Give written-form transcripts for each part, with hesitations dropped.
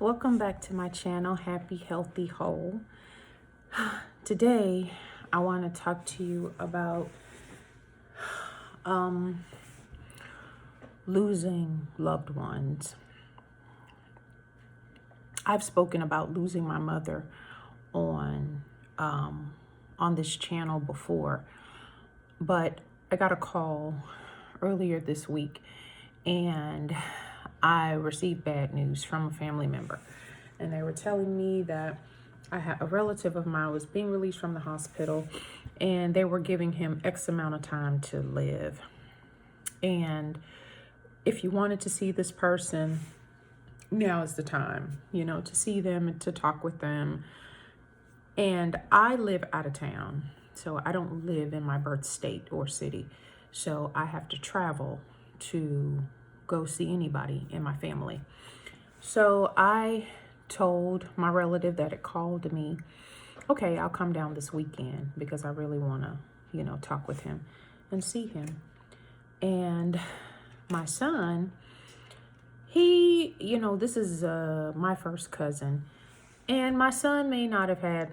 Welcome back to my channel, Happy, Healthy, Whole. Today, I want to talk to you about losing loved ones. I've spoken about losing my mother on this channel before, but I got a call earlier this week and I received bad news from a family member, and they were telling me that I had a relative of mine was being released from the hospital and they were giving him X amount of time to live. And if you wanted to see this person, now is the time, to see them and to talk with them. And I live out of town, so I don't live in my birth state or city. So I have to travel to go see anybody in my family. So I told my relative that had called me, okay, I'll come down this weekend because I really want to, talk with him and see him. And my son, he, this is my first cousin, and my son may not have had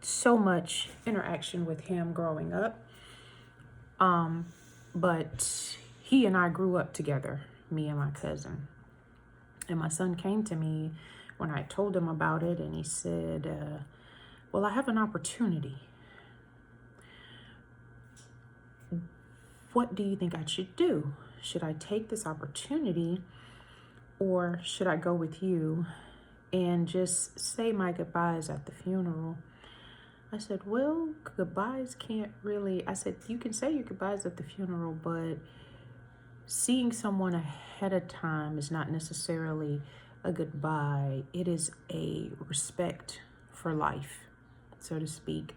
so much interaction with him growing up, but he and I grew up together, me and my cousin. And my son came to me when I told him about it, and he said, well, I have an opportunity. What do you think I should do? Should I take this opportunity, or should I go with you and just say my goodbyes at the funeral? I said, well, goodbyes can't really, I said, you can say your goodbyes at the funeral, but seeing someone ahead of time is not necessarily a goodbye. It is a respect for life, so to speak.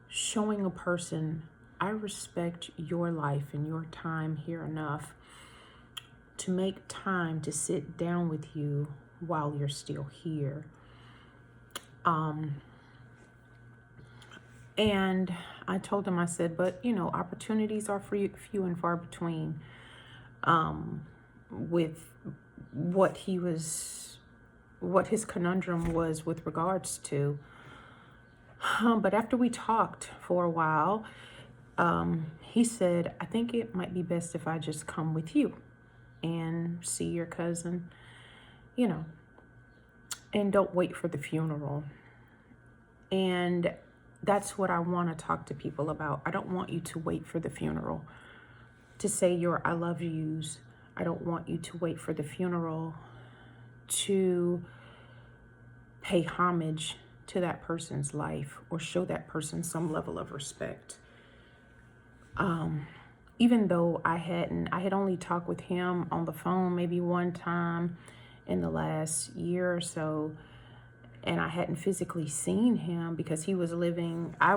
Showing a person, I respect your life and your time here enough to make time to sit down with you while you're still here. And I told him, I said, but opportunities are few and far between. With what his conundrum was with regards to. But after we talked for a while, he said, I think it might be best if I just come with you and see your cousin, and don't wait for the funeral. And that's what I want to talk to people about. I don't want you to wait for the funeral to say your I love yous. I don't want you to wait for the funeral to pay homage to that person's life or show that person some level of respect. Even though I had only talked with him on the phone maybe one time in the last year or so, and I hadn't physically seen him because he was living, I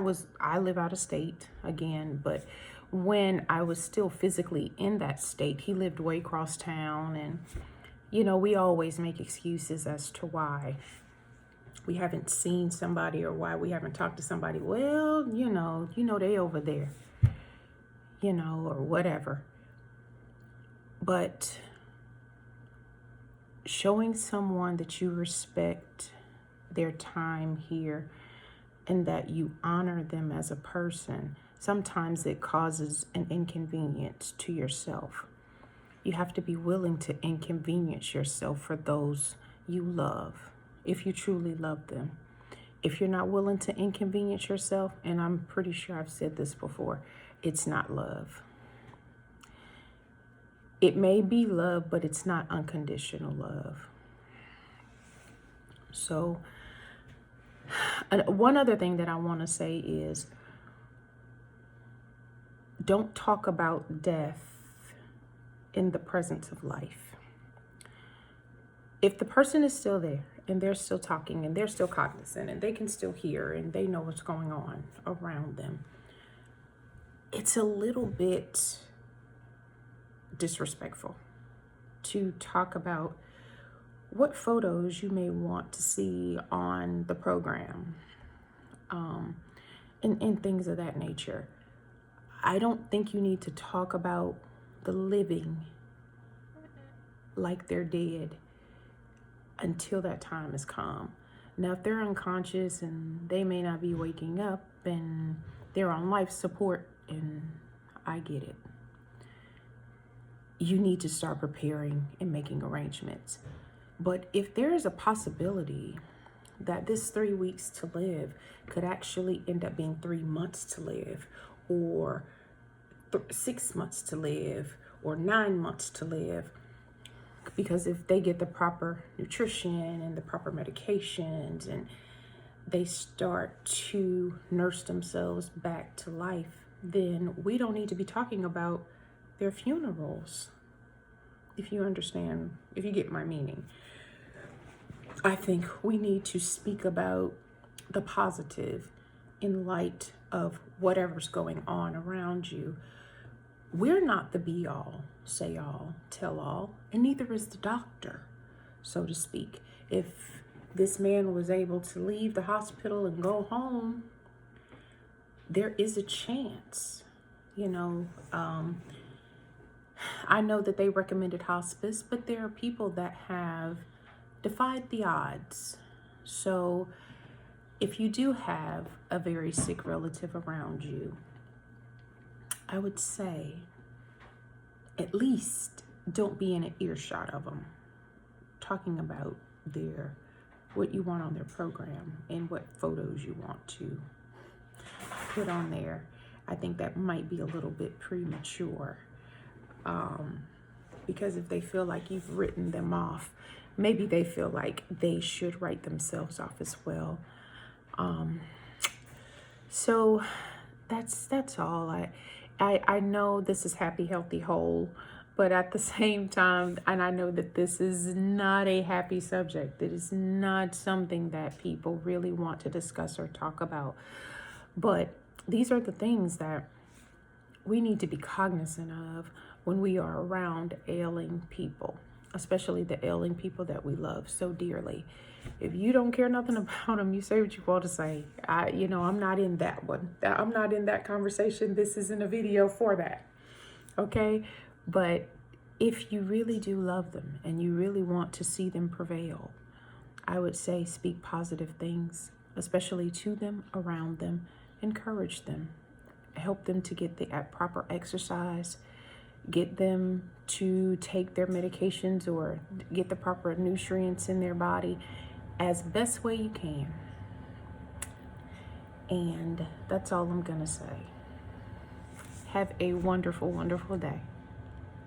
live out of state again, but when I was still physically in that state, he lived way across town. And, we always make excuses as to why we haven't seen somebody or why we haven't talked to somebody. Well, they over there, or whatever. But showing someone that you respect their time here and that you honor them as a person, sometimes it causes an inconvenience to yourself. You have to be willing to inconvenience yourself for those you love, if you truly love them. If you're not willing to inconvenience yourself, and I'm pretty sure I've said this before, it's not love. It may be love, but it's not unconditional love. So, one other thing that I want to say is, don't talk about death in the presence of life. If the person is still there and they're still talking and they're still cognizant and they can still hear and they know what's going on around them, it's a little bit disrespectful to talk about what photos you may want to see on the program, and things of that nature. I don't think you need to talk about the living like they're dead. until that time has come. Now, if they're unconscious and they may not be waking up and they're on life support, and I get it, you need to start preparing and making arrangements. But if there is a possibility that this 3 weeks to live could actually end up being 3 months to live, or 6 months to live, or 9 months to live, because if they get the proper nutrition and the proper medications and they start to nurse themselves back to life, then we don't need to be talking about their funerals. If you understand, if you get my meaning. I think we need to speak about the positive in light of whatever's going on around you. We're not the be all, say all, tell all, and neither is the doctor, so to speak. If this man was able to leave the hospital and go home, there is a chance, I know that they recommended hospice, but there are people that have defied the odds. So if you do have a very sick relative around you, I would say at least don't be in an earshot of them talking about what you want on their program and what photos you want to put on there. I think that might be a little bit premature, because if they feel like you've written them off, maybe they feel like they should write themselves off as well. So that's all. I know this is happy, healthy, whole, but at the same time, and I know that this is not a happy subject. It is not something that people really want to discuss or talk about. But these are the things that we need to be cognizant of when we are around ailing people, especially the ailing people that we love so dearly. If you don't care nothing about them, you say what you want to say. I'm not in that one. I'm not in that conversation. This isn't a video for that. Okay? But if you really do love them and you really want to see them prevail, I would say speak positive things, especially to them, around them, encourage them, help them to get the proper exercise, get them to take their medications or get the proper nutrients in their body as best way you can. And that's all I'm going to say. Have a wonderful, wonderful day.